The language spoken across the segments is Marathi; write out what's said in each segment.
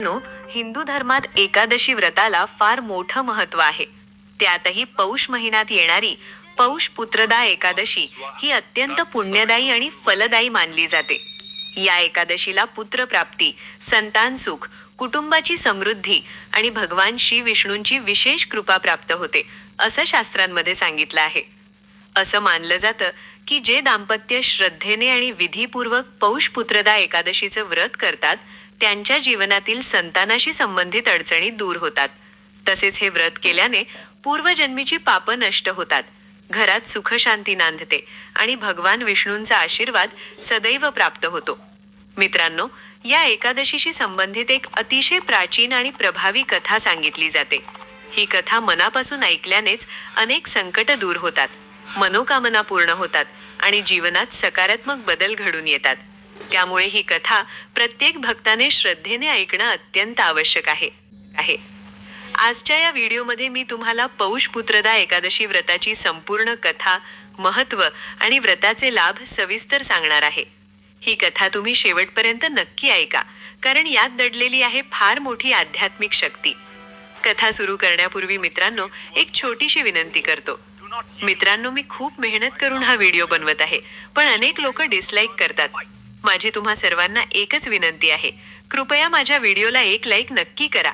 हिंदू धर्मात एकादशी व्रताला फार मोठं महत्त्व आहे. त्यातही पौष महिन्यात येणारी पौष पुत्रदा एकादशी ही अत्यंत पुण्यदायी आणि फलदायी मानली जाते. या एकादशीला पुत्रप्राप्ती, संतान सुख, कुटुंबाची समृद्धी आणि भगवान श्री विष्णूंची विशेष कृपा प्राप्त होते, असं शास्त्रांमध्ये सांगितलं आहे. असं मानलं जातं की जे दाम्पत्य श्रद्धेने आणि विधीपूर्वक पौष पुत्रदा एकादशीचं व्रत करतात त्यांच्या जीवनातील संतानाशी संबंधित अडचणी दूर होतात. तसेच हे व्रत केल्याने पूर्वजन्मीची पापं नष्ट होतात, घरात सुखशांती नांदते आणि भगवान विष्णूंचा आशीर्वाद सदैव प्राप्त होतो. मित्रांनो, या एकादशीशी संबंधित एक अतिशय प्राचीन आणि प्रभावी कथा सांगितली जाते. ही कथा मनापासून ऐकल्यानेच अनेक संकट दूर होतात, मनोकामना पूर्ण होतात आणि जीवनात सकारात्मक बदल घडून येतात. त्यामुळे ही कथा प्रत्येक भक्ताने श्रद्धेने ऐकणं अत्यंत आवश्यक आहे. आजच्या या व्हिडिओमध्ये मी तुम्हाला पौष पुत्रदा एकादशी व्रताची संपूर्ण कथा, महत्त्व आणि व्रताचे लाभ सविस्तर सांगणार आहे. ही कथा तुम्ही शेवटपर्यंत नक्की ऐका, कारण यात दडलेली आहे फार मोठी आध्यात्मिक शक्ती. कथा सुरू करण्यापूर्वी मित्रांनो, एक छोटीशी विनंती करतो. मित्रांनो, मी खूप मेहनत करून हा व्हिडिओ बनवत आहे, पण अनेक लोक डिसलाईक करतात. माझी तुम्हा सर्वांना एकच विनंती आहे, कृपया माझ्या व्हिडिओला एक लाईक नक्की करा.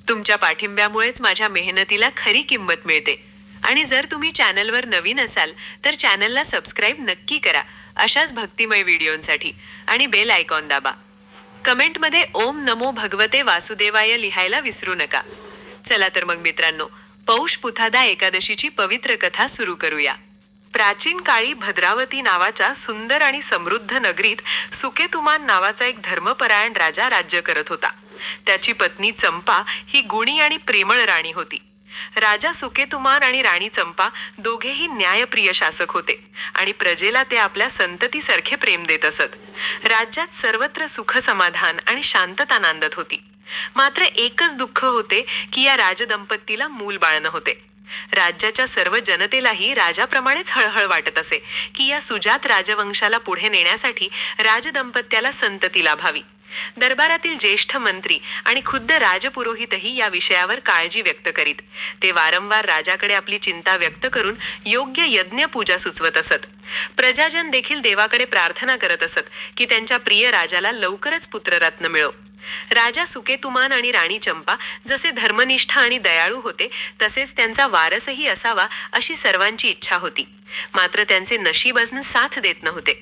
तुमच्या पाठिंब्यामुळेच माझ्या मेहनतीला खरी किंमत मिळते. आणि जर तुम्ही चॅनलवर नवीन असाल तर चॅनलला सबस्क्राईब नक्की करा, अशाच भक्तिमय व्हिडिओंसाठी, आणि बेल आयकॉन दाबा. कमेंटमध्ये ओम नमो भगवते वासुदेवाय लिहायला विसरू नका. चला तर मग मित्रांनो, पौष पुत्रदा एकादशीची पवित्र कथा सुरू करूया. प्राचीन काळी भद्रावती नावाच्या सुंदर आणि समृद्ध नगरीत सुकेतुमान नावाचा एक धर्मपरायण राजा राज्य करत होता. त्याची पत्नी चंपा ही गुणी आणि प्रेमळ राणी होती. राजा सुकेतुमान आणि राणी चंपा दोघेही न्यायप्रिय शासक होते आणि प्रजेला ते आपल्या संततीसारखे प्रेम देत असत. राज्यात सर्वत्र सुख समाधान आणि शांतता नांदत होती. मात्र एकच दुःख होते की या राजदंपतीला मूल बाळ नव्हते. राज्याच्या सर्व जनतेलाही राजाप्रमाणेच हळहळ वाटत असे की या सुजात राजवंशाला पुढे नेण्यासाठी राजदंपत्याला संतती लाभावी. दरबारातील ज्येष्ठ मंत्री आणि खुद्द राजपुरोहितही या विषयावर काळजी व्यक्त करीत. ते वारंवार राजाकडे आपली चिंता व्यक्त करून योग्य यज्ञ पूजा सुचवत असत. प्रजाजन देखील देवाकडे प्रार्थना करत असत की त्यांच्या प्रिय राजाला लवकरच पुत्ररत्न मिळो. राजा सुकेतुमान आणि राणी चंपा जसे धर्मनिष्ठ आणि दयाळू होते, तसेच त्यांचा वारसही असावा अशी सर्वांची इच्छा होती. मात्र त्यांचे नशीब साथ देत नव्हते.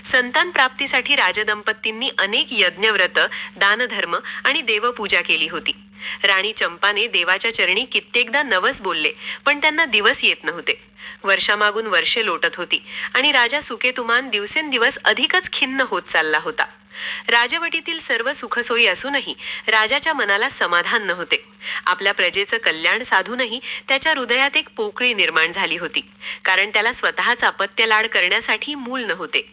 संतान प्राप्तीसाठी राजदंपतींनी अनेक यज्ञव्रत, दानधर्म आणि देवपूजा केली होती. राणी चंपाने देवाच्या चरणी कित्येकदा नवस बोलले, पण त्यांना दिवस येत नव्हते. वर्षामागून वर्षे लोटत होती आणि राजा सुकेतुमान दिवसेंदिवस अधिकच खिन्न होत चालला होता. राजवटीतील सर्व सुखसोयी असूनही राजाच्या मनाला समाधान नव्हते. आपल्या प्रजेचं कल्याण साधूनही त्याच्या हृदयात एक पोकळी निर्माण झाली होती, कारण त्याला स्वतःचा अपत्य लाड करण्यासाठी मूल नव्हते.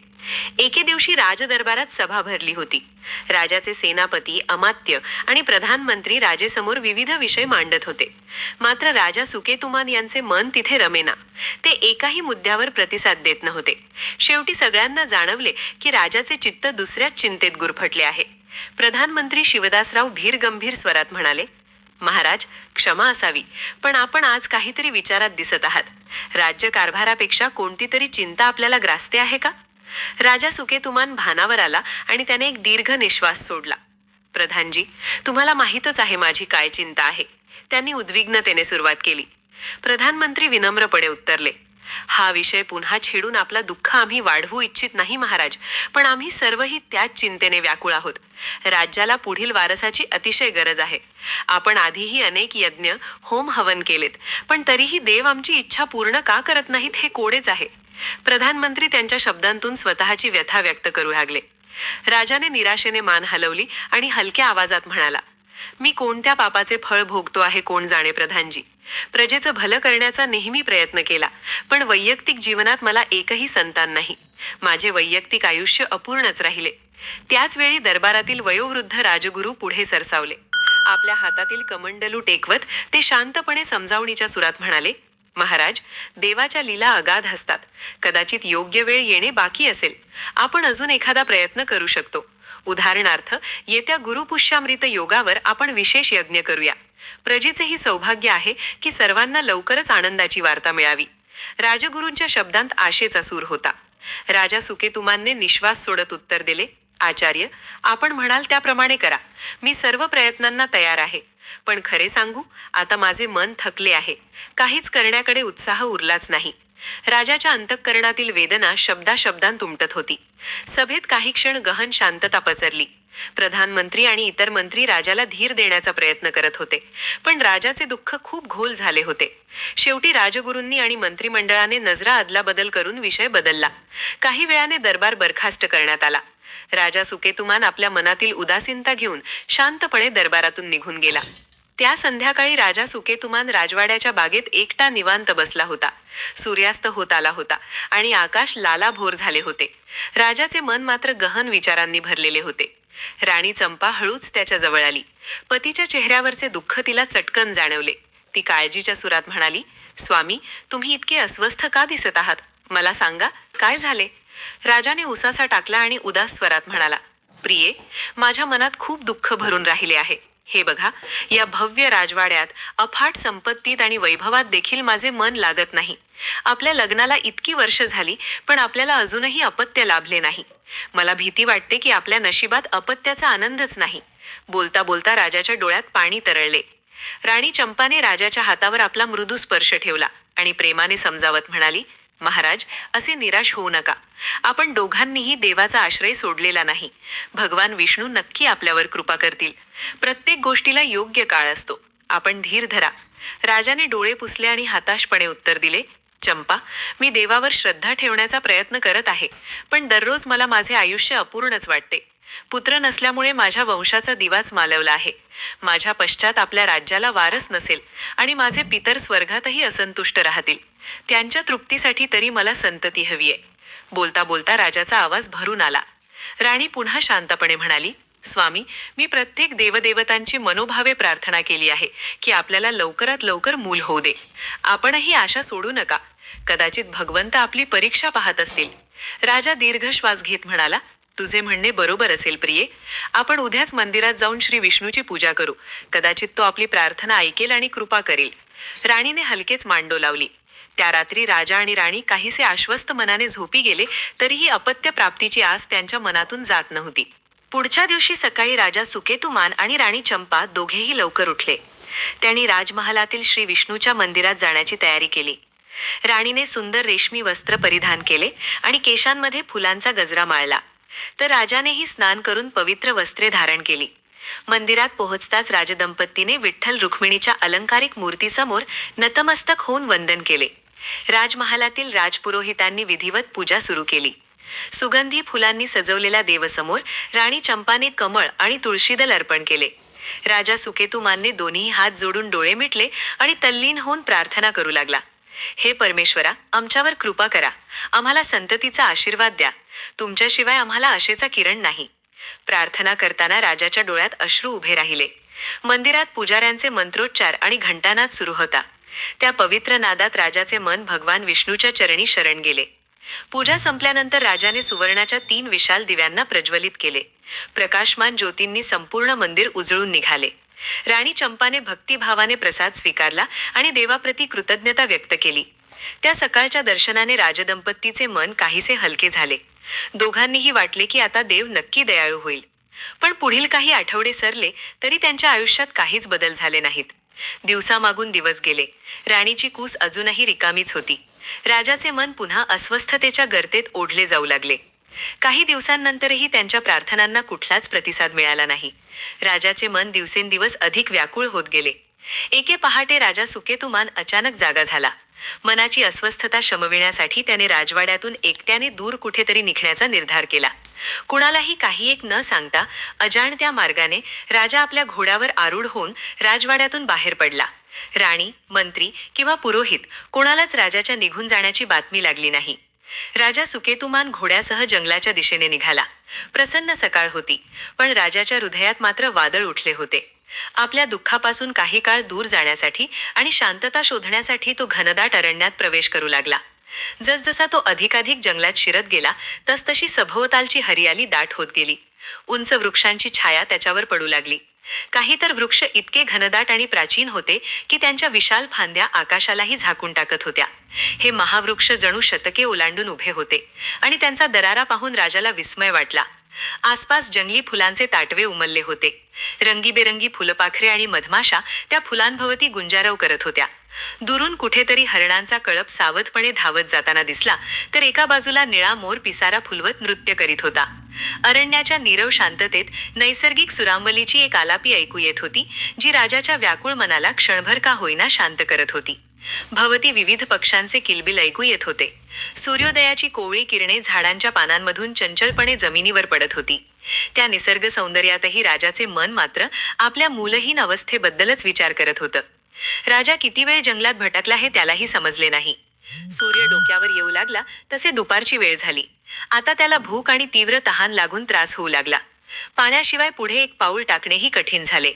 एके दिवशी राजदरबारात सभा भरली होती. राजाचे सेनापती, अमात्य आणि प्रधानमंत्री राजेसमोर विविध विषय मांडत होते. मात्र राजा सुकेतुमान यांचे मन तिथे रमेना. ते एकाही मुद्द्यावर प्रतिसाद देत नव्हते. शेवटी सगळ्यांना जाणवले की राजाचे चित्त दुसऱ्याच चिंतेत गुरफटले आहे. प्रधानमंत्री शिवदासराव भीरगंभीर स्वरात म्हणाले, महाराज, क्षमा असावी, पण आपण आज काहीतरी विचारात दिसत आहात. राज्यकारभारापेक्षा कोणती तरी चिंता आपल्याला ग्रासते आहे का? राजा सुकेतुमान भानावर आला आणि त्याने एक दीर्घ निश्वास सोडला. प्रधानजी, तुम्हाला माहीतच आहे माझी काय चिंता आहे, त्यांनी उद्विग्नतेने सुरुवात केली. प्रधानमंत्री विनम्रपणे उत्तरले, हा विषय पुन्हा छेडून आपला दुःख आम्ही वाढवू इच्छित नाही महाराज, पण आम्ही सर्वही त्याच चिंतेने व्याकुळ आहोत. राज्याला पुढील वारसाची अतिशय गरज आहे. आपण आधीही अनेक यज्ञ, होम हवन केलेत, पण तरीही देव आमची इच्छा पूर्ण का करत नाहीत हे कोडेच आहे. प्रधानमंत्री त्यांच्या शब्दांतून स्वतःची व्यथा व्यक्त करू लागले. राजाने निराशेने मान हलवली आणि हलक्या आवाजात म्हणाला, मी कोणत्या पापाचे फळ भोगतो आहे कोण जाणे प्रधानजी. प्रजेचं भलं करण्याचा नेहमी प्रयत्न केला, पण वैयक्तिक जीवनात मला एकही संतान नाही. माझे वैयक्तिक आयुष्य अपूर्णच राहिले. त्याच वेळी दरबारातील वयोवृद्ध राजगुरू पुढे सरसावले. आपल्या हातातील कमंडलू टेकवत ते शांतपणे समजावणीच्या सुरात म्हणाले, महाराज, देवाच्या लीला अगाध असतात. कदाचित योग्य वेळ येणे बाकी असेल. आपण अजून एखादा प्रयत्न करू शकतो. उदाहरणार्थ, येत्या गुरुपुष्यामृत योगावर आपण विशेष यज्ञ करूया. प्रजेचेही सौभाग्य आहे की सर्वांना लवकरच आनंदाची वार्ता मिळावी. राजगुरूंच्या शब्दांत आशेचा सूर होता. राजा सुकेतुमानने निश्वास सोडत उत्तर दिले, आचार्य, आपण म्हणाल त्याप्रमाणे करा. मी सर्व प्रयत्नांना तयार आहे. पण खरे सांगू, आता माझे मन थकले आहे. काहीच करण्याकडे उत्साह उरलाच नाही. राजाच्या अंतःकरणातील वेदना शब्दाशब्दांत उमटत होती. सभेत काही क्षण गहन शांतता पसरली. प्रधानमंत्री आणि इतर मंत्री राजाला धीर देण्याचा प्रयत्न करत होते, पण राजाचे दुःख खूप घोल झाले होते. शेवटी राजगुरूंनी आणि मंत्रिमंडळाने नजरा अदलाबदल करून विषय बदलला. काही वेळाने दरबार बरखास्त करण्यात आला. राजा सुकेतुमान आपल्या मनातील उदासीनता घेऊन शांतपणे दरबारातून निघून गेला. त्या संध्याकाळी राजा सुकेतुमान राजवाड्याच्या बागेत एकटा निवांत बसला होता. सूर्यास्त होत आला होता आणि आकाश लालाभोर झाले होते. राजाचे मन मात्र गहन विचारांनी भरलेले होते. राणी चंपा हळूच त्याच्या जवळ आली. पतीच्या चेहऱ्यावरचे दुःख तिला चटकन जाणवले. ती काळजीच्या सुरात म्हणाली, स्वामी, तुम्ही इतके अस्वस्थ का दिसत आहात? मला सांगा, काय झाले? राजाने उसासा टाकला आणि उदास स्वरात म्हणाला, प्रिये, माझ्या मनात खूप दुःख भरून राहिले आहे. हे बघा, या भव्य राजवाड्यात, अफाट संपत्तीत आणि वैभवात देखील माझे मन लागत नाही. आपल्या लग्नाला इतकी वर्ष झाली, पण आपल्याला अजूनही अपत्य लाभले नाही. मला भीती वाटते की आपल्या नशिबात अपत्याचा आनंदच नाही. बोलता बोलता राजाच्या डोळ्यात पाणी तरळले. राणी चंपाने राजाच्या हातावर आपला मृदू स्पर्श ठेवला आणि प्रेमाने समजावत म्हणाली, महाराज, असे निराश होऊ नका. आपण दोघांनीही देवाचा आश्रय सोडलेला नाही. भगवान विष्णू नक्की आपल्यावर कृपा करतील. प्रत्येक गोष्टीला योग्य काळ असतो. आपण धीर धरा. राजाने डोळे पुसले आणि हताशपणे उत्तर दिले, चंपा, मी देवावर श्रद्धा ठेवण्याचा प्रयत्न करत आहे, पण दररोज मला माझे आयुष्य अपूर्णच वाटते. पुत्र नसल्यामुळे माझ्या वंशाचा दिवाच मालवला आहे. माझ्या पश्चात आपल्या राज्याला वारस नसेल आणि माझे पितर स्वर्गातही असंतुष्ट राहतील. त्यांच्या तृप्तीसाठी तरी मला संतती हवी आहे. बोलता बोलता राजाचा आवाज भरून आला. राणी पुन्हा शांतपणे म्हणाली, स्वामी, मी प्रत्येक देवदेवतांची मनोभावे प्रार्थना केली आहे की आपल्याला लवकरात लवकर मूल होऊ दे. आपणही आशा सोडू नका. कदाचित भगवंत आपली परीक्षा पाहत असतील. राजा दीर्घ श्वास घेत म्हणाला, तुझे म्हणणे बरोबर असेल प्रिये. आपण उद्याच मंदिरात जाऊन श्री विष्णूची पूजा करू. कदाचित तो आपली प्रार्थना ऐकेल आणि कृपा करेल. राणीने हलकेच मान डोलावली. त्या रात्री राजा आणि राणी काहीसे आश्वस्त मनाने झोपी गेले, तरीही अपत्य प्राप्तीची आस त्यांच्या मनातून जात नव्हती. पुढच्या दिवशी सकाळी राजा सुकेतुमान आणि राणी चंपा दोघेही लवकर उठले. त्यांनी राजमहालातील श्री विष्णूच्या मंदिरात जाण्याची तयारी केली. राणीने सुंदर रेशमी वस्त्र परिधान केले आणि केशांमध्ये फुलांचा गजरा माळला. तर राजानेही स्नान करून पवित्र वस्त्रे धारण केली. मंदिरात पोहोचताच राजदंपतीने विठ्ठल रुक्मिणीच्या अलंकारिक मूर्तीसमोर नतमस्तक होऊन वंदन केले. राजमहालातील राजपुरोहितांनी विधिवत पूजा सुरू केली. सुगंधी फुलांनी सजवलेल्या देवसमोर राणी चंपाने कमळ आणि तुळशीदल अर्पण केले. राजा सुकेतुमानने दोन्ही हात जोडून डोळे मिटले आणि तल्लीन होऊन प्रार्थना करू लागला, हे परमेश्वरा, आमच्यावर कृपा करा. आम्हाला संततीचा आशीर्वाद द्या. तुमच्याशिवाय आम्हाला आशेचा किरण नाही. प्रार्थना करताना राजाच्या डोळ्यात अश्रू उभे राहिले. मंदिरात पुजाऱ्यांचे मंत्रोच्चार आणि घंटानाद सुरू होता. त्या पवित्र नादात राजाचे मन भगवान विष्णूच्या चरणी शरण गेले. पूजा संपल्यानंतर राजाने सुवर्णाच्या 3 विशाल दिव्यांना प्रज्वलित केले. प्रकाशमान ज्योतींनी संपूर्ण मंदिर उजळून निघाले. राणी चंपाने भक्तिभावाने प्रसाद स्वीकारला आणि देवाप्रती कृतज्ञता व्यक्त केली. त्या सकाळच्या दर्शनाने राजदंपतीचे मन काहीसे हलके झाले. दोघांनीही वाटले की आता देव नक्की दयाळू होईल. पण पुढील काही आठवडे सरले तरी त्यांच्या आयुष्यात काहीच बदल झाले नाहीत. दिवसामागून दिवस गेले. राणीची कूस अजूनही रिकामीच होती. राजाचे मन पुन्हा अस्वस्थतेच्या गर्तेत ओढले जाऊ लागले. काही दिवसांनंतरही त्यांच्या प्रार्थनांना कुठलाच प्रतिसाद मिळाला नाही. राजाचे मन दिवसेंदिवस अधिक व्याकुळ होत गेले. एके पहाटे राजा सुकेतुमान अचानक जागा झाला. मनाची अस्वस्थता शमविण्यासाठी त्याने राजवाड्यातून एकट्याने दूर कुठेतरी निघण्याचा निर्धार केला. कुणालाही काही एक न सांगता अजाणत्या मार्गाने राजा आपल्या घोड्यावर आरूढ होऊन राजवाड्यातून बाहेर पडला. राणी, मंत्री किंवा पुरोहित कोणालाच राजाच्या निघून जाण्याची बातमी लागली नाही. राजा सुकेतुमान घोड्यासह जंगलाच्या दिशेने निघाला. प्रसन्न सकाळ होती, पण राजाच्या हृदयात मात्र वादळ उठले होते. आपल्या दुःखापासून काही काळ दूर जाण्यासाठी आणि शांतता शोधण्यासाठी तो घनदाट अरण्यात प्रवेश करू लागला. जसजसा तो अधिकाधिक जंगलात शिरत गेला, तसतशी सभोवतालची हरियाली दाट होत गेली. उंच वृक्षांची छाया त्याच्यावर पडू लागली. काही तर वृक्ष इतके घनदाट आणि प्राचीन होते की त्यांच्या विशाल फांद्या आकाशालाही झाकून टाकत होत्या. हे महावृक्ष जणू शतके ओलांडून उभे होते आणि त्यांचा दरारा पाहून राजाला विस्मय वाटला. आसपास जंगली फुलांचे ताटवे उमलले होते. रंगीबेरंगी फुलपाखरे आणि मधमाशा त्या फुलांभोवती गुंजारव करत होत्या. दुरून कुठेतरी हरणांचा कळप सावधपणे धावत जाताना दिसला, तर एका बाजूला निळा मोर पिसारा फुलवत नृत्य करीत होता. अरण्याच्या नीरव शांततेत नैसर्गिक सुरांवलीची एक आलापी ऐकू येत होती, जी राजाच्या व्याकुळ मनाला क्षणभर का होईना शांत करत होती. भवती विविध पक्ष्यांचे किलबिल ऐकू येत होते. सूर्योदयाची कोवळी किरणे झाडांच्या पानांमधून चंचलपणे जमिनीवर पडत होती. त्या निसर्ग सौंदर्यातही राजाचे मन मात्र आपल्या मूलहीन अवस्थेबद्दलच विचार करत होतं. राजा किती वेळ जंगलात भटकला हे त्यालाही समजले नाही. सूर्य डोक्यावर येऊ लागला तसे दुपारची वेळ झाली. आता त्याला भूक आणि तीव्र तहान लागून त्रास होऊ लागला. पाण्याशिवाय पुढे एक पाऊल टाकणेही कठीण झाले.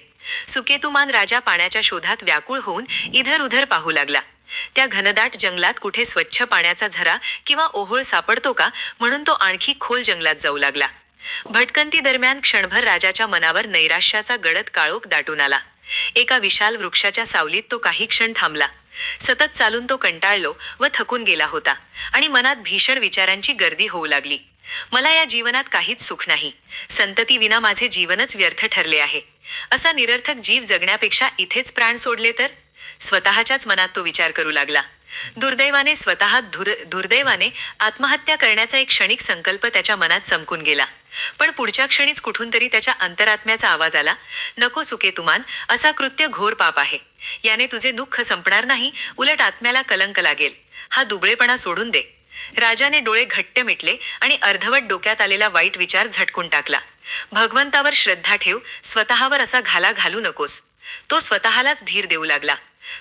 सुकेतुमान राजा पाण्याच्या शोधात व्याकुळ होऊन इधर उधर पाहू लागला. त्या घनदाट जंगलात कुठे स्वच्छ पाण्याचा झरा किंवा ओहोळ सापडतो का म्हणून तो आणखी खोल जंगलात जाऊ लागला. भटकंती दरम्यान क्षणभर राजाच्या मनावर नैराश्याचा गडद काळोख दाटून आला. एका विशाल वृक्षाच्या सावलीत तो काही क्षण थांबला. सतत चालून तो कंटाळलो व थकून गेला होता आणि मनात भीषण विचारांची गर्दी होऊ लागली. मला या जीवनात काहीच सुख नाही. संततीविना माझे जीवनच व्यर्थ ठरले आहे. असा निरर्थक जीव जगण्यापेक्षा इथेच प्राण सोडले तर? स्वतःच्याच मनात तो विचार करू लागला. दुर्दैवाने आत्महत्या करण्याचा एक क्षणिक संकल्प त्याच्या मनात चमकून गेला. पण पुढच्या क्षणीच कुठून तरी त्याच्या अंतरात्म्याचा आवाज आला, नको सुकेतुमान, असा कृत्य घोर पाप आहे. याने तुझे दुःख संपणार नाही, उलट आत्म्याला कलंक लागेल. हा दुबळेपणा सोडून दे. राजाने डोळे घट्ट मिटले आणि अर्धवट डोक्यात आलेला वाईट विचार झटकून टाकला. भगवंतावर श्रद्धा ठेव, स्वतःवर असा घाला घालू नकोस. तो स्वतःलाच धीर देऊ लागला.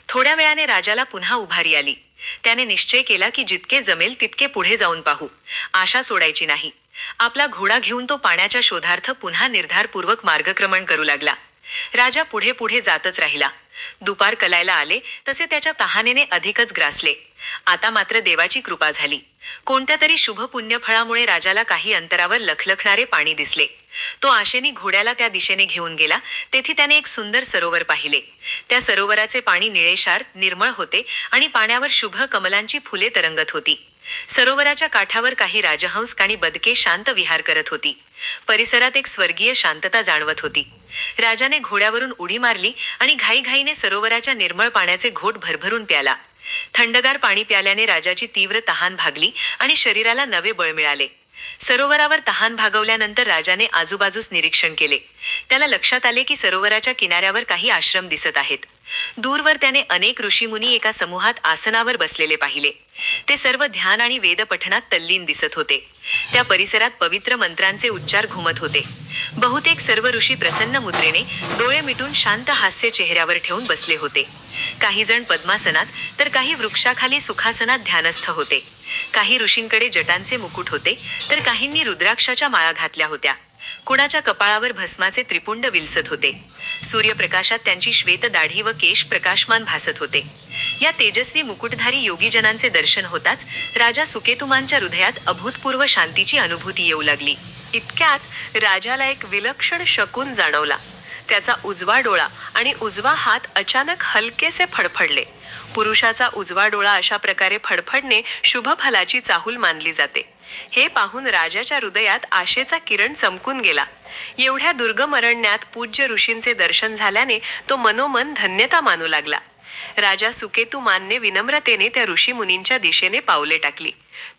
थोड्या वेळाने राजाला पुन्हा उभारी आली. त्याने निश्चय केला की जितके जमेल तितके पुढे जाऊन पाहू. आशा सोडायची नाही. आपला घोडा घेऊन तो पाण्याच्या शोधार्थ पुन्हा निर्धारपूर्वक मार्गक्रमण करू लागला. राजा पुढे पुढे जातच राहिला. दुपार कलायला आले तसे त्याच्या तहानेने अधिकच ग्रासले. आता मात्र देवाची कृपा झाली. कोणत्या तरी शुभ पुण्यफळामुळे राजाला काही अंतरावर लखलखणारे पाणी दिसले. तो आशेने घोड्याला त्या दिशेने घेऊन गेला. तेथे त्याने एक सुंदर सरोवर पाहिले. त्या सरोवराचे पाणी निळेशार निर्मळ होते आणि पाण्यावर शुभ कमलांची फुले तरंगत होती. सरोवराच्या काठावर काही राजहंस आणि बदके शांत विहार करत होती. परिसरात एक स्वर्गीय शांतता जाणवत होती. राजाने घोड्यावरून उडी मारली आणि घाईघाईने सरोवराच्या निर्मळ पाण्याचे घोट भरभरून प्याला. थंडगार पाणी प्याल्याने राजाची तीव्र तहान भागली आणि शरीराला नवे बळ मिळाले. सरोवरावर तहान भागवल्यानंतर राजाने आजूबाजूस निरीक्षण केले. त्याला लक्षात आले की सरोवराच्या किनाऱ्यावर काही आश्रम दिसत आहेत. दूरवर त्याने अनेक ऋषीमुनी एका समूहात आसनावर बसलेले पाहिले. ते सर्व ध्यान आणि वेदपठणात तल्लीन दिसत होते. त्या परिसरात पवित्र मंत्रांचे उच्चार घुमत होते. बहुतेक सर्व ऋषी प्रसन्न मुद्रेने डोळे मिटून शांत हास्य चेहऱ्यावर ठेवून बसले होते. काही जण पद्मासनात तर काही वृक्षाखाली सुखासनात ध्यानस्थ होते. काही ऋषींकडे जटांचे मुकुट होते तर काहींनी रुद्राक्षाच्या माळा घातल्या होत्या. कुणाच्या कपाळावर भस्माचे त्रिपुंड विलसत होते. सूर्यप्रकाशात त्यांची श्वेत दाढी व केश प्रकाशमान भासत होते. या तेजस्वी मुकुटधारी योगीजनांचे दर्शन होताच राजा सुकेतुमांच्या हृदयात अभूतपूर्व शांतीची अनुभूती येऊ लागली. इतक्यात राजाला एक विलक्षण शकून जाणवला. त्याचा उजवा डोळा आणि उजवा हात अचानक हलकेसे फडफडले. पुरुषाचा उजवा डोळा अशा प्रकारे फडफडणे शुभ फलाची चाहूल मानली जाते. हे पाहून राजाच्या हृदयात आशेचा किरण चमकून गेला. एवढ्या दुर्गम अरण्यात पूज्य ऋषींचे दर्शन झाल्याने तो मनोमन धन्यता मानू लागला. राजा सुकेतुमानने विनम्रतेने त्या ऋषीमुनींच्या दिशेने पावले टाकली.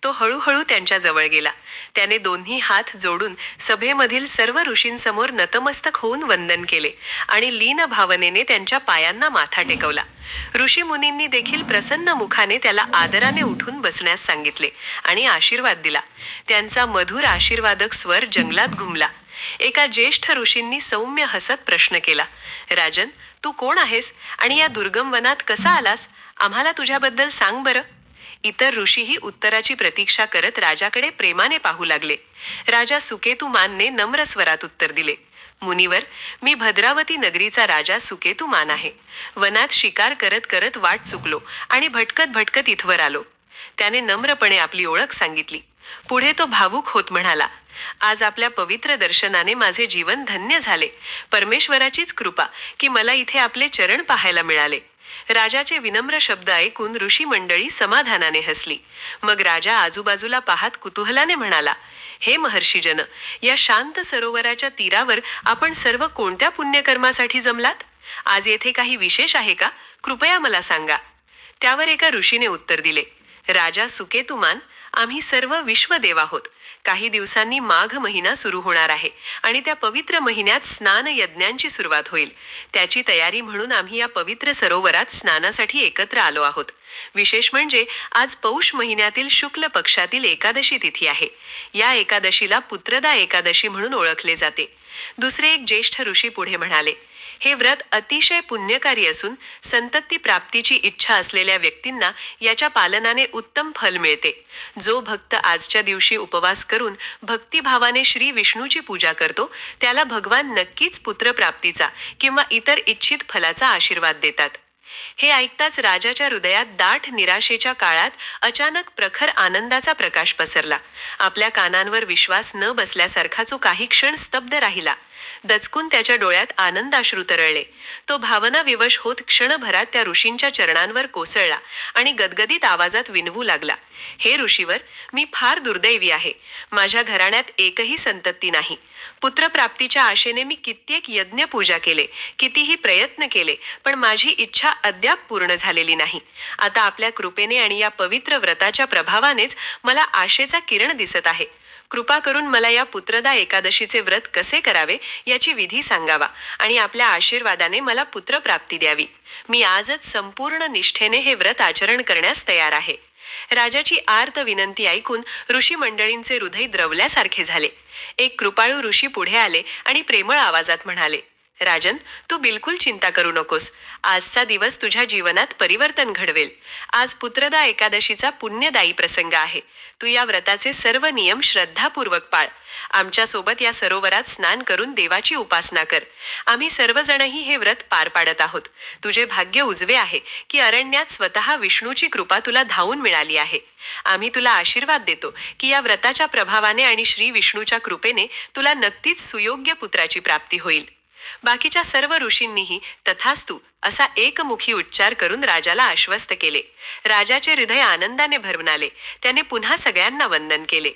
तो हळूहळू त्यांच्या जवळ गेला. त्याने दोन्ही हात जोडून सभेमधील सर्व ऋषींसमोर नतमस्तक होऊन वंदन केले आणि लीन भावनेने त्यांच्या पायांना माथा टेकवला. ऋषीमुनींनी देखील प्रसन्न मुखाने त्याला आदराने उठून बसण्यास सांगितले आणि आशीर्वाद दिला. त्यांचा मधुर आशीर्वादक स्वर जंगलात घुमला. एका ज्येष्ठ ऋषींनी सौम्य हसत प्रश्न केला, राजन, तू कोण आहेस आणि या दुर्गम वनात कसा आलास? आम्हाला तुझ्याबद्दल सांग बरं. इतर ऋषीही उत्तराची प्रतीक्षा करत राजाकडे प्रेमाने पाहू लागले. राजा सुकेतुमानने नम्र स्वरात उत्तर दिले, मुनिवर, मी भद्रावती नगरीचा राजा सुकेतुमान आहे. वनात शिकार करत करत वाट चुकलो आणि भटकत भटकत इथवर आलो. त्याने नम्रपणे आपली ओळख सांगितली. पुढे तो भावुक होत म्हणाला, आज आपल्या पवित्र दर्शनाने माझे जीवन धन्य झाले. परमेश्वराचीच कृपा की मला इथे आपले चरण पाहायला मिळाले. राजाचे विनम्र शब्द ऐकून ऋषी मंडळी समाधानाने हसली. मग राजा आजूबाजूला पाहत कुतूहलाने म्हणाला, हे महर्षीजन, या शांत सरोवराच्या तीरावर आपण सर्व कोणत्या पुण्यकर्मासाठी जमलात? आज येथे काही विशेष आहे का? कृपया मला सांगा. त्यावर एका ऋषीने उत्तर दिले, राजा सुकेतुमान, आम्ही सर्व विश्वदेव आहोत. काही दिवसांनी माघ महिना सुरू होणार आहे आणि त्या पवित्र महिन्यात स्नान यज्ञांची सुरुवात होईल. त्याची तयारी म्हणून आम्ही या पवित्र सरोवरात स्नानासाठी एकत्र आलो आहोत. विशेष म्हणजे आज पौष महिन्यातील शुक्ल पक्षातील एकादशी तिथी आहे. या एकादशीला पुत्रदा एकादशी म्हणून ओळखले जाते. दुसरे एक ज्येष्ठ ऋषी पुढे म्हणाले, हे व्रत अतिशय पुण्यकारी असून संतती प्राप्तीची इच्छा असलेल्या व्यक्तींना याच्या पालनाने उत्तम फल मिळते. जो भक्त आजच्या दिवशी उपवास करून भक्तिभावाने श्री विष्णूची पूजा करतो त्याला भगवान नक्कीच पुत्रप्राप्तीचा किंवा इतर इच्छित फलाचा आशीर्वाद देतात. हे ऐकताच राजाच्या हृदयात दाट निराशेच्या काळात अचानक प्रखर आनंदाचा प्रकाश पसरला. आपल्या कानांवर विश्वास न बसल्यासारखा तो काही क्षण स्तब्ध राहिला. दचकून त्याच्या डोळ्यात आनंदाश्रू तरळले. तो भावनाविवश होत क्षणभरात त्या ऋषींच्या चरणांवर कोसळला आणि गदगदित आवाजात विनवू लागला, हे ऋषीवर, मी फार दुर्दैवी आहे. माझ्या घराण्यात एकही संतती नाही. पुत्रप्राप्तीच्या आशेने मी कित्येक यज्ञ पूजा केले, कितीही प्रयत्न केले, पण माझी इच्छा अद्याप पूर्ण झालेली नाही. आता आपल्या कृपेने आणि या पवित्र व्रताच्या प्रभावानेच मला आशेचा किरण दिसत आहे. कृपा करून मला या पुत्रदा एकादशीचे व्रत कसे करावे याची विधी सांगावा आणि आपल्या आशीर्वादाने मला पुत्रप्राप्ती द्यावी. मी आजच संपूर्ण निष्ठेने हे व्रत आचरण करण्यास तयार आहे. राजाची आर्त विनंती ऐकून ऋषी मंडळींचे हृदय द्रवल्यासारखे झाले. एक कृपाळू ऋषी पुढे आले आणि प्रेमळ आवाजात म्हणाले, राजन, तू बिलकुल चिंता करू नकोस. आजचा दिवस तुझ्या जीवनात परिवर्तन घडवेल. आज पुत्रदा एकादशीचा पुण्यदायी प्रसंग आहे. तू या व्रताचे सर्व नियम श्रद्धापूर्वक पाळ. आमच्या सोबत या सरोवरात स्नान करून देवाची उपासना कर. आम्ही सर्वजणही हे व्रत पार पाडत आहोत. तुझे भाग्य उजवे आहे की अरण्यात स्वतः विष्णूची कृपा तुला धावून मिळाली आहे. आम्ही तुला आशीर्वाद देतो की या व्रताच्या प्रभावाने आणि श्री विष्णूच्या कृपेने तुला नक्कीच सुयोग्य पुत्राची प्राप्ती होईल. बाकीच्या सर्व ऋषींनीही तथास्तु असा एकमुखी उच्चार करून राजाला आश्वस्त केले. राजाचे हृदय आनंदाने भरून आले. त्याने पुन्हा सगळ्यांना वंदन केले.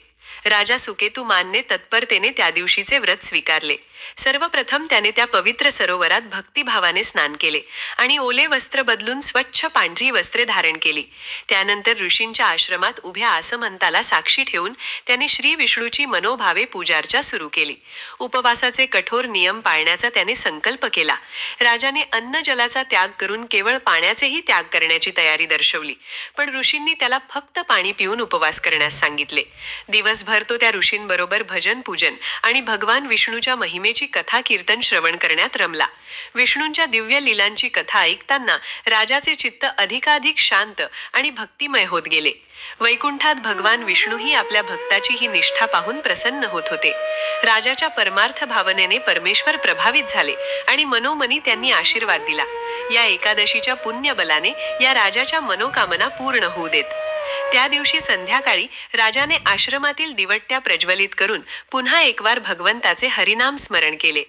राजा सुकेतुमानने तत्परतेने त्या दिवशीचे व्रत स्वीकारले. सर्वप्रथम त्याने त्या पवित्र सरोवरात भक्तिभावाने स्नान केले आणि ओले वस्त्र बदलून स्वच्छ पांढरी वस्त्रे धारण केली. त्यानंतर ऋषींच्या आश्रमात उभ्या आसमंताला साक्षी ठेवून त्याने श्री विष्णूची मनोभावे पूजार्चा सुरू केली. उपवासाचे कठोर नियम पाळण्याचा त्याने संकल्प केला. राजाने अन्न जलाचा त्याग करून केवळ पाण्याचेही त्याग करण्याची तयारी दर्शवली, पण ऋषींनी त्याला फक्त पाणी पिऊन उपवास करण्यास सांगितले. दिवसभर तो त्या ऋषींबरोबर भजन पूजन आणि भगवान विष्णूच्या महिमेची कथा कीर्तन श्रवण करण्यात रमला. विष्णूंच्या दिव्य लीलांची कथा ऐकताना राजाचे चित्त अधिकाधिक शांत आणि भक्तिमय होत गेले. वैकुंठात भगवान विष्णूही आपल्या भक्ताची ही निष्ठा पाहून प्रसन्न होत होते. राजाच्या परमार्थ भावनेने परमेश्वर प्रभावित झाले आणि मनोमनी त्यांनी आशीर्वाद दिला. या एकादशीच्या पुण्यबलाने या राजाच्या मनोकामना पूर्ण होऊ देत. त्या दिवशी संध्याकाळी राजाने आश्रमातील दिवट्या प्रज्वलित करून पुन्हा एकवार भगवंताचे हरिनाम स्मरण केले.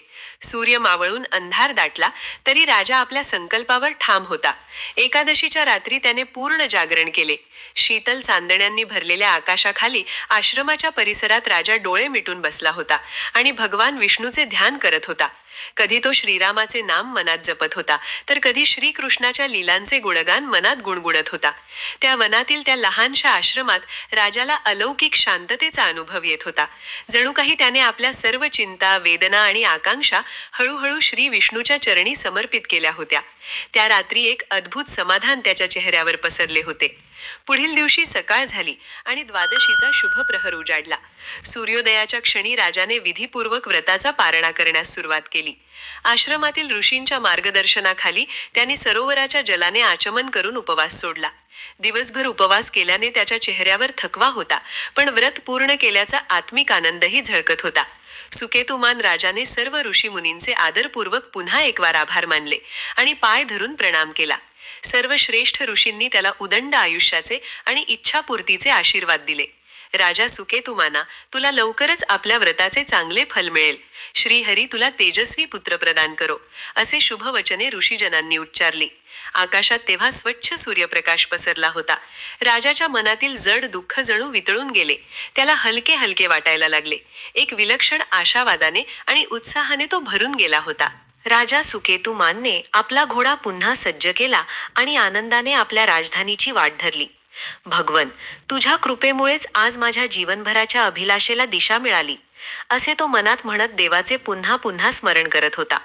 सूर्य मावळून अंधार दाटला तरी राजा आपल्या संकल्पावर ठाम होता. एकादशीच्या रात्री त्याने पूर्ण जागरण केले. शीतल चांदण्यांनी भरलेल्या आकाशाखाली आश्रमाच्या परिसरात राजा डोळे मिटून बसला होता आणि भगवान विष्णूचे ध्यान करत होता. कधी तो श्रीरामाचे नाम मनात जपत होता तर कधी श्रीकृष्णाच्या लीलांचे गुणगान मनात गुणगुणत होता. त्या वनातील त्या लहानशा आश्रमात राजाला अलौकिक शांततेचा अनुभव येत होता. जणू काही त्याने आपल्या सर्व चिंता, वेदना आणि आकांक्षा हळूहळू श्री विष्णूच्या चरणी समर्पित केल्या होत्या. त्या रात्री एक अद्भुत समाधान त्याच्या चेहऱ्यावर पसरले होते. पुढील दिवशी सकाळ झाली आणि द्वादशीचा शुभ प्रहर उजाडला. सूर्योदयाच्या क्षणी राजाने विधीपूर्वक व्रताचा पारणा करण्यास सुरुवात केली. आश्रमातील ऋषींच्या मार्गदर्शनाखाली त्याने सरोवराच्या जलाने आचमन करून उपवास सोडला. दिवसभर उपवास केल्याने त्याच्या चेहऱ्यावर थकवा होता, पण व्रत पूर्ण केल्याचा आत्मिक आनंदही झळकत होता. सुकेतुमान राजाने सर्व ऋषी मुनींचे आदरपूर्वक पुन्हा एकवार आभार मानले आणि पाय धरून प्रणाम केला. सर्व श्रेष्ठ ऋषींनी त्याला उदंड आयुष्याचे आणि इच्छापूर्तीचे आशीर्वाद दिले. राजा सुकेतुमाना, तुला लवकरच आपल्या व्रताचे चांगले फल मिळेल. श्रीहरी तुला तेजस्वी पुत्र प्रदान करो, असे शुभवचने ऋषीजनांनी उच्चारली. आकाशात तेव्हा स्वच्छ सूर्यप्रकाश पसरला होता. राजाच्या मनातील जड दुःख जणू वितळून गेले. त्याला हलके हलके वाटायला लागले. एक विलक्षण आशावादाने आणि उत्साहाने तो भरून गेला होता. राजा सुकेतुमानने आपला घोडा पुन्हा सज्ज केला आणि आनंदाने आपल्या राजधानीची वाट धरली. भगवन, तुझ्या कृपेमुळेच आज माझ्या जीवनभराच्या अभिलाषेला दिशा मिळाली, असे तो मनात म्हणत देवाचे पुन्हा पुन्हा स्मरण करत होता.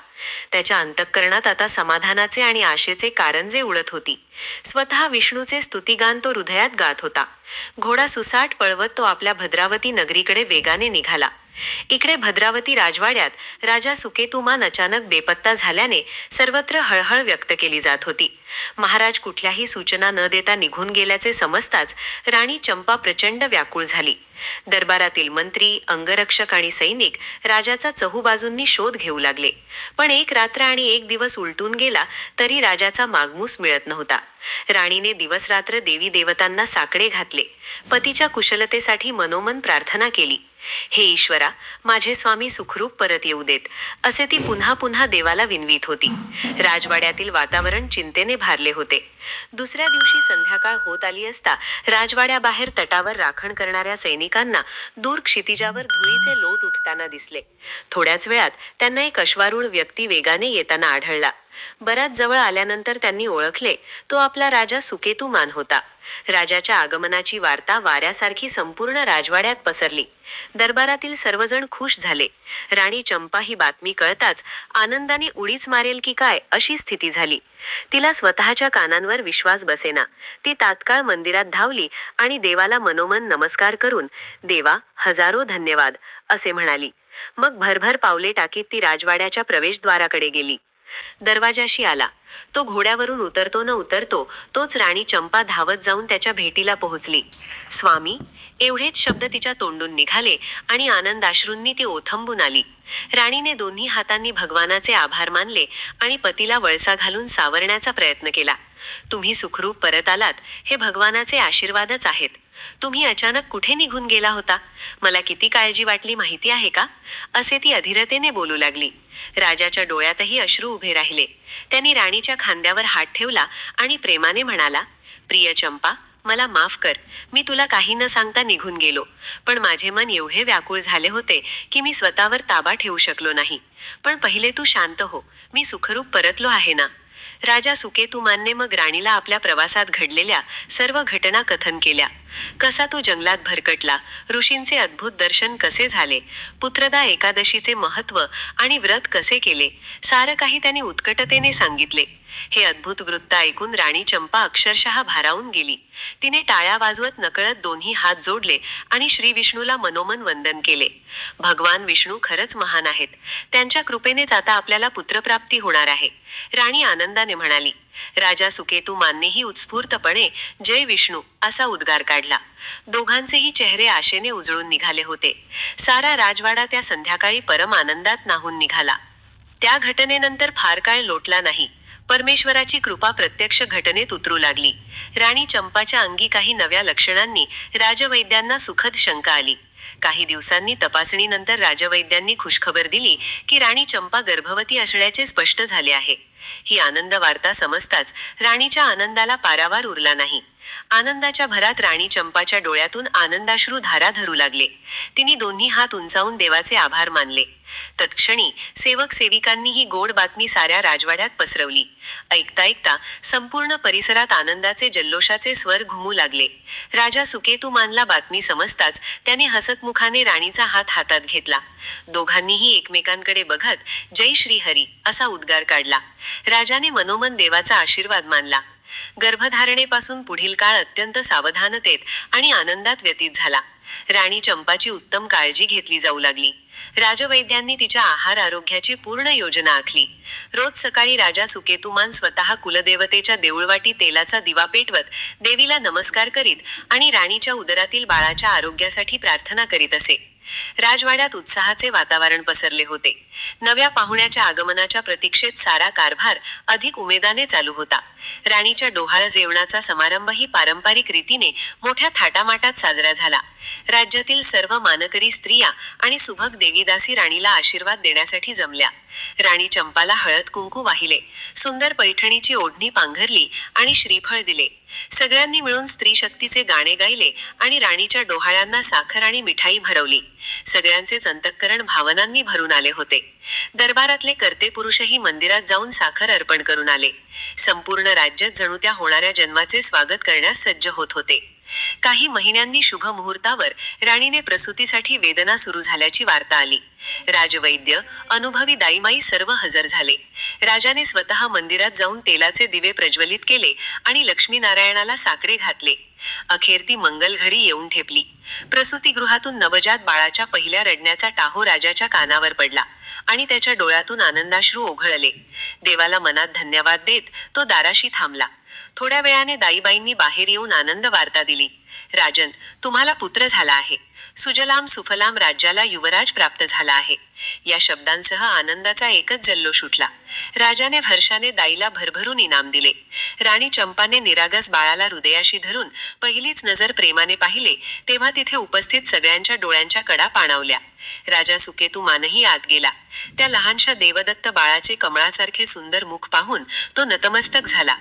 त्याच्या अंतःकरणात आता समाधानाचे आणि आशेचे कारंजे उडत होती. स्वतः विष्णूचे स्तुतिगान तो हृदयात गात होता. घोडा सुसाट पळवत तो आपल्या भद्रावती नगरीकडे वेगाने निघाला. इकडे भद्रावती राजवाड्यात राजा सुकेतुमान अचानक बेपत्ता झाल्याने सर्वत्र हळहळ व्यक्त केली जात होती. महाराज कुठल्याही सूचना न देता निघून गेल्याचे समजताच राणी चंपा प्रचंड व्याकुळ झाली. दरबारातील मंत्री, अंगरक्षक आणि सैनिक राजाचा चहूबाजूंनी शोध घेऊ लागले. पण एक रात्र आणि एक दिवस उलटून गेला तरी राजाचा मागमूस मिळत नव्हता. राणीने दिवस रात्र देवी देवतांना साकडे घातले. पतीच्या कुशलतेसाठी मनोमन प्रार्थना केली. हे ईश्वरा, माझे स्वामी सुखरूप परत येऊ देत, असे ती पुन्हा पुन्हा देवाला विनवीत होती. राजवाड्यातील वातावरण चिंतेने भारले होते. दुसऱ्या दिवशी संध्याकाळ होत आली असता राजवाड्याबाहेर तटावर राखण करणाऱ्या सैनिकांना दूर क्षितिजावर धुळीचे लोट उठताना दिसले. थोड्याच वेळात त्यांना एक अश्वारूढ व्यक्ती वेगाने येताना आढळला. बराच जवळ आल्यानंतर त्यांनी ओळखले, तो आपला राजा सुकेतुमान होता. राजाच्या आगमनाची वार्ता वाऱ्यासारखी संपूर्ण राजवाड्यात पसरली. दरबारातील सर्वजण खुश झाले. राणी चंपा ही बातमी कळताच आनंदाने उडीच मारेल की काय अशी स्थिती झाली. तिला स्वतःच्या कानांवर विश्वास बसेना. ती तात्काळ मंदिरात धावली आणि देवाला मनोमन नमस्कार करून, देवा, हजारो धन्यवाद, असे म्हणाली. मग भरभर पावले टाकीत ती राजवाड्याच्या प्रवेशद्वाराकडे गेली. दरवाजाशी आला. तो घोड्यावरून उतरतो न उतरतो तोच राणी चंपा धावत जाऊन त्याच्या भेटीला पोहोचली. स्वामी, एवढेच शब्द तिच्या तोंडून निघाले आणि आनंदाश्रूंनी ती ओथंबून आली. राणीने दोन्ही हातांनी भगवानाचे आभार मानले आणि पतीला वळसा घालून सावरण्याचा प्रयत्न केला. तुम्ही सुखरूप परत आलात, हे भगवानाचे आशीर्वादच आहेत. तुम्ही अचानक कुठे निघून गेला होता? मला किती काळजी वाटली माहिती आहे का? असे ती अधीरतेने बोलू लागली. राजाच्या डोळ्यातही अश्रू उभे राहिले. त्यांनी राणीच्या खांद्यावर हात ठेवला आणि प्रेमाने म्हणाला, प्रिय चंपा, मला माफ कर. मी तुला काही न सांगता निघून गेलो. पण माझे मन एवढे व्याकुळ झाले होते की मी स्वतःवर ताबा ठेवू शकलो नाही. पण पहिले तू शांत हो. मी सुखरूप परतलो आहे ना? राजा सुकेतुमानने मग राणीला आपल्या प्रवासात घडलेल्या सर्व घटना कथन केल्या. कसा तो जंगलात भरकटला, ऋषींचे अद्भुत दर्शन कसे झाले, पुत्रदा एकादशीचे महत्त्व आणि व्रत कसे केले, सारं काही त्यांनी उत्कटतेने सांगितले. हे अद्भुत वृत्त ऐकून राणी चंपा अक्षरशः भारावून गेली. तिने टाळ्या वाजवत नकळत दोन्ही हात जोडले आणि श्री विष्णूला मनोमन वंदन केले. भगवान विष्णू खरंच महान आहेत. त्यांच्या कृपेनेच आता आपल्याला पुत्रप्राप्ती होणार आहे, राणी आनंदाने म्हणाली. राजा सुकेतुमाननेही उत्स्फूर्तपणे जय विष्णू असा उद्गार काढला. दोघांचेही चेहरे आशेने उजळून निघाले होते. सारा राजवाडा त्या संध्याकाळी परम आनंदात न्हाऊन निघाला. त्या घटनेनंतर फार काळ लोटला नाही. परमेश्वराची कृपा प्रत्यक्ष घटनेत उतरू लागली. राणी चंपाच्या अंगी काही नव्या लक्षणांनी राजवैद्यांना सुखद शंका आली. काही दिवसांनी तपासणीनंतर राजवैद्यांनी खुशखबर दिली की राणी चंपा गर्भवती असण्याचे स्पष्ट झाले आहे. ही आनंद वार्ता समजताच राणीच्या आनंदाला पारावार उरला नाही. आनंदाच्या भरात राणी चंपाच्या डोळ्यातून आनंदाश्रू धारा धरू लागले. तिने दोन्ही हात उंचावून देवाचे आभार मानले. तत्क्षणी सेवक सेविकांनी ही गोड बातमी साऱ्या राजवाड्यात पसरवली. ऐकता ऐकता संपूर्ण परिसरात आनंदाचे जल्लोषाचे स्वर घुमू लागले. राजा सुकेतुमानला बातमी समजताच त्याने हसतमुखाने राणीचा हात हातात घेतला. दोघांनीही एकमेकांकडे बघत जय श्री हरी असा उद्गार काढला. राजाने मनोमन देवाचा आशीर्वाद मानला. गर्भधारणेपासून पुढील काळ अत्यंत सावधानतेत आणि आनंदात व्यतीत झाला. राणी चंपाची उत्तम काळजी घेतली जाऊ लागली. राजवैद्यांनी तिच्या आहार आरोग्याची पूर्ण योजना आखली. रोज सकाळी राजा सुकेतुमान स्वतः कुलदेवतेच्या देऊळवाटी तेलाचा दिवा पेटवत देवीला नमस्कार करीत आणि राणीच्या उदरातील बाळाच्या आरोग्यासाठी प्रार्थना करीत असे. राजवाड्यात उत्साहाचे वातावरण पसरले होते. नव्या पाहुण्याच्या आगमनाच्या प्रतीक्षेत सारा कारभार अधिक उमेदाने चालू होता. राणीच्या डोहाळ जेवणाचा समारंभही पारंपरिक रीतीने मोठ्या थाटामाटात साजरा झाला. राज्यातील सर्व मानकरी स्त्रिया आणि सुभग देवीदासी राणीला आशीर्वाद देण्यासाठी जमल्या. राणी चंपाला हळद कुंकू वाहिले, सुंदर पैठणीची ओढणी पांघरली आणि श्रीफळ दिले. सगळ्यांनी मिळून स्त्री शक्तीचे गाणे गायले आणि राणीच्या डोहाळ्यांना साखर आणि मिठाई भरवली. सगळ्यांचेच अंतःकरण भावनांनी भरून आले होते. दरबारातले कर्ते पुरुषही मंदिरात जाऊन साखर अर्पण करून आले. संपूर्ण राज्यात जणू त्या होणाऱ्या जन्माचे स्वागत करण्यास सज्ज होत होते. काही महिन्यांनी शुभ मुहूर्तावर राणीने प्रसूतीसाठी वेदना सुरू झाल्याची वार्ता आली. राजवैद्य, अनुभवी दाईमाई सर्व हजर झाले. राजाने स्वतः मंदिरात जाऊन तेलाचे दिवे प्रज्वलित केले आणि लक्ष्मीनारायणाला साकडे घातले. अखेर ती मंगलघडी येऊन ठेपली. प्रसूतिगृहातून नवजात बाळाच्या पहिल्या रडण्याचा टाहो राजाच्या कानावर पडला आणि त्याच्या डोळ्यातून आनंदाश्रू ओघळले. देवाला मनात धन्यवाद देत तो दाराशी थांबला. थोड्या वेळाने दाईबाईंनी बाहेर येऊन आनंद वार्ता दिली. राजन, तुम्हाला पुत्र झाला आहे. सुजलाम सुफलाम राज्याला युवराज प्राप्त झाला आहे. या शब्दांसह आनंदाचा एकच जल्लोष उठला. राजाने हर्षाने दाईला भरभरून इनाम दिले. राणी चंपाने निरागस बाळाला हृदयाशी धरून पहिलीच नजर प्रेमाने पाहिले तेव्हा तिथे उपस्थित सगळ्यांच्या डोळ्यांच्या कडा पाणावल्या. राजा सुकेतुमानही आत गेला. त्या लहानशा देवदत्त बाळाचे कमळासारखे सुंदर मुख पाहून तो नतमस्तक झाला.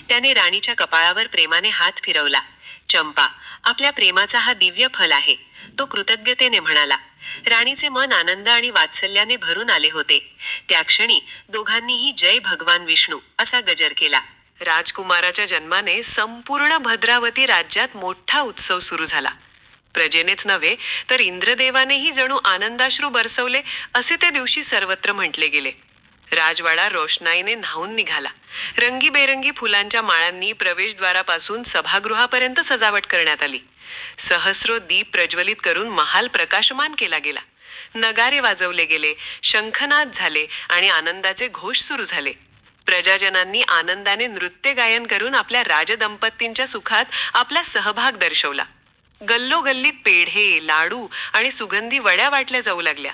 त्याने राणीच्या कपाळावर प्रेमाने हात फिरवला. चंपा, आपल्या प्रेमाचा हा दिव्य फल आहे, तो कृतज्ञतेने म्हणाला. राणीचे मन आनंद आणि वात्सल्याने भरून आले होते. त्या क्षणी दोघांनीही जय भगवान विष्णू असा गजर केला. राजकुमाराच्या जन्माने संपूर्ण भद्रावती राज्यात मोठा उत्सव सुरू झाला. प्रजेनेच नव्हे तर इंद्रदेवानेही जणू आनंदाश्रू बरसवले असे त्या दिवशी सर्वत्र म्हटले गेले. राजवाडा रोषणाईने न्हाऊन निघाला. रंगीबेरंगी फुलांच्या माळांनी प्रवेशद्वारापासून सभागृहापर्यंत सजावट करण्यात आली. सहस्रो दीप प्रज्वलित करून महाल प्रकाशमान केला गेला. नगारे वाजवले गेले, शंखनाद झाले आणि आनंदाचे घोष सुरू झाले. प्रजाजनांनी आनंदाने नृत्य गायन करून आपल्या राजदंपतींच्या सुखात आपला सहभाग दर्शवला. गल्लोगल्लीत पेढे, लाडू आणि सुगंधी वड्या वाटल्या जाऊ लागल्या.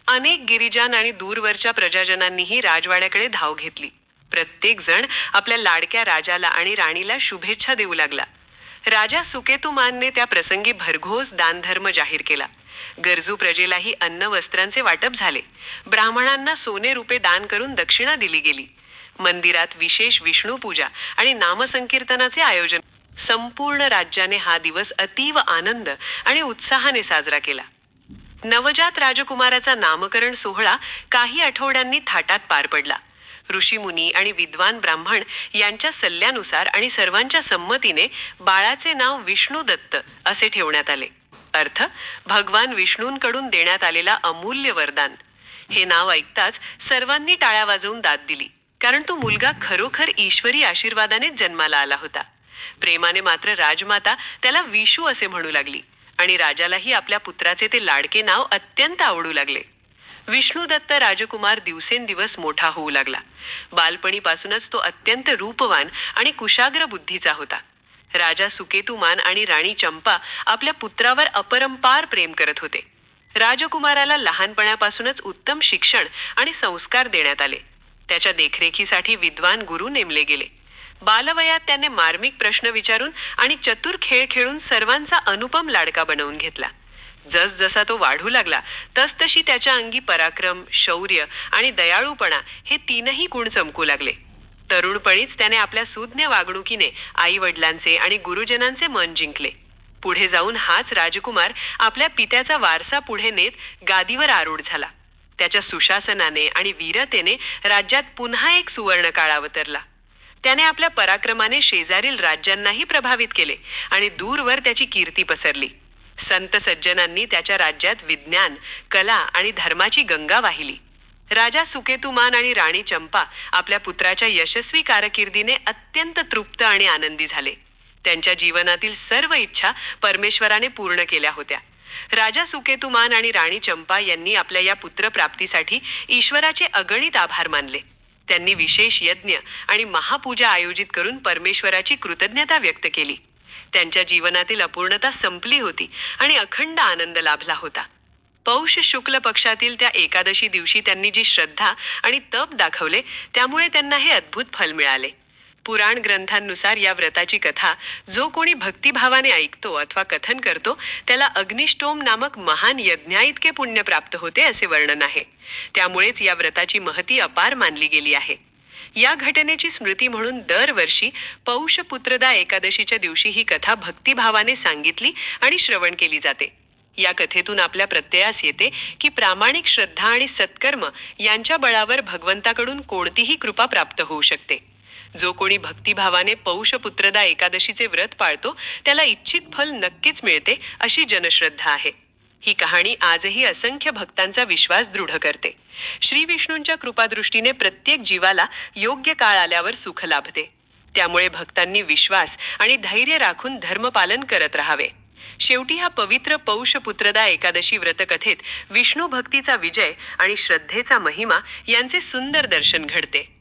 अनेक गिरिजान आणि दूरवरच्या प्रजाजनांनीही राजवाड्याकडे धाव घेतली. प्रत्येक जण आपल्या लाडक्या राजाला आणि राणीला शुभेच्छा देऊ लागला. राजा सुकेतुमानने त्या प्रसंगी भरघोस दानधर्म जाहीर केला. गरजू प्रजेलाही अन्न वस्त्रांचे वाटप झाले. ब्राह्मणांना सोने रुपे दान करून दक्षिणा दिली गेली. मंदिरात विशेष विष्णू पूजा आणि नामसंकीर्तनाचे आयोजन. संपूर्ण राज्याने हा दिवस अतीव आनंद आणि उत्साहाने साजरा केला. नवजात राजकुमाराचा नामकरण सोहळा काही आठवड्यांनी थाटात पार पडला. ऋषीमुनी आणि विद्वान ब्राह्मण यांच्या सल्ल्यानुसार आणि सर्वांच्या संमतीने बाळाचे नाव विष्णुदत्त असे ठेवण्यात आले. अर्थ, भगवान विष्णूंकडून देण्यात आलेला अमूल्य वरदान. हे नाव ऐकताच सर्वांनी टाळ्या वाजवून दाद दिली, कारण तो मुलगा खरोखर ईश्वरी आशीर्वादानेच जन्माला आला होता. प्रेमाने मात्र राजमाता त्याला विशू असे म्हणू लागली आणि राजालाही आपल्या पुत्राचे ते लाडके नाव अत्यंत आवडू लागले. विष्णुदत्त राजकुमार दिवसेंदिवस मोठा होऊ लागला. बालपणीपासूनच तो अत्यंत रूपवान आणि कुशाग्र बुद्धीचा होता. राजा सुकेतुमान आणि राणी चंपा आपल्या पुत्रावर अपरंपार प्रेम करत होते. राजकुमाराला लहानपणापासूनच उत्तम शिक्षण आणि संस्कार देण्यात आले. त्याच्या देखरेखीसाठी विद्वान गुरु नेमले गेले. बालवयात त्याने मार्मिक प्रश्न विचारून आणि चतुर खेळ खेळून सर्वांचा अनुपम लाडका बनवून घेतला. जसजसा तो वाढू लागला तसतशी त्याच्या अंगी पराक्रम, शौर्य आणि दयाळूपणा हे तीनही गुण चमकू लागले. तरुणपणीच त्याने आपल्या सुज्ञ वागणुकीने आई वडिलांचे आणि गुरुजनांचे मन जिंकले. पुढे जाऊन हाच राजकुमार आपल्या पित्याचा वारसा पुढे नेत गादीवर आरूढ झाला. त्याच्या सुशासनाने आणि वीरतेने राज्यात पुन्हा एक सुवर्णकाळ अवतरला. त्याने आपल्या पराक्रमाने शेजारील राज्यांनाही प्रभावित केले आणि दूरवर त्याची कीर्ती पसरली. संत सज्जनांनी त्याच्या राज्यात विज्ञान, कला आणि धर्माची गंगा वाहिली. राजा सुकेतुमान आणि राणी चंपा आपल्या पुत्राच्या यशस्वी कारकिर्दीने अत्यंत तृप्त आणि आनंदी झाले. त्यांच्या जीवनातील सर्व इच्छा परमेश्वराने पूर्ण केल्या होत्या. राजा सुकेतुमान आणि राणी चंपा यांनी आपल्या या पुत्रप्राप्तीसाठी ईश्वराचे अगणित आभार मानले. त्यांनी विशेष यज्ञ आणि महापूजा आयोजित करून परमेश्वराची कृतज्ञता व्यक्त केली. त्यांच्या जीवनातील अपूर्णता संपली होती आणि अखंड आनंद लाभला होता. पौष शुक्ल पक्षातील त्या एकादशी दिवशी त्यांनी जी श्रद्धा आणि तप दाखवले त्यामुळे त्यांना हे अद्भुत फल मिळाले. पुराण ग्रंथांनुसार या व्रताची कथा जो कोणी भक्तिभावाने ऐकतो अथवा कथन करतो त्याला अग्निष्टोम नामक महान यज्ञाइतके पुण्य प्राप्त होते असे वर्णन आहे. त्यामुळेच या व्रताची महती अपार मानली गेली आहे. या घटनेची स्मृती म्हणून दरवर्षी पौष पुत्रदा एकादशीच्या दिवशी ही कथा भक्तिभावाने सांगितली आणि श्रवण केली जाते. या कथेतून आपल्या प्रत्ययास येते की प्रामाणिक श्रद्धा आणि सत्कर्म यांच्या बळावर भगवंताकडून कोणतीही कृपा प्राप्त होऊ शकते. जो कोणी भक्तिभावाने पौष पुत्रदा एकादशीचे व्रत पाळतो त्याला इच्छित फल नक्कीच मिळते अशी जनश्रद्धा आहे. ही कहाणी आजही असंख्य भक्तांचा विश्वास दृढ करते. श्री विष्णूंच्या कृपादृष्टीने प्रत्येक जीवाला योग्य काळ आल्यावर सुख लाभते. त्यामुळे भक्तांनी विश्वास आणि धैर्य राखून धर्मपालन करत राहावे. शेवटी हा पवित्र पौष पुत्रदा एकादशी व्रतकथेत विष्णू भक्तीचा विजय आणि श्रद्धेचा महिमा यांचे सुंदर दर्शन घडते.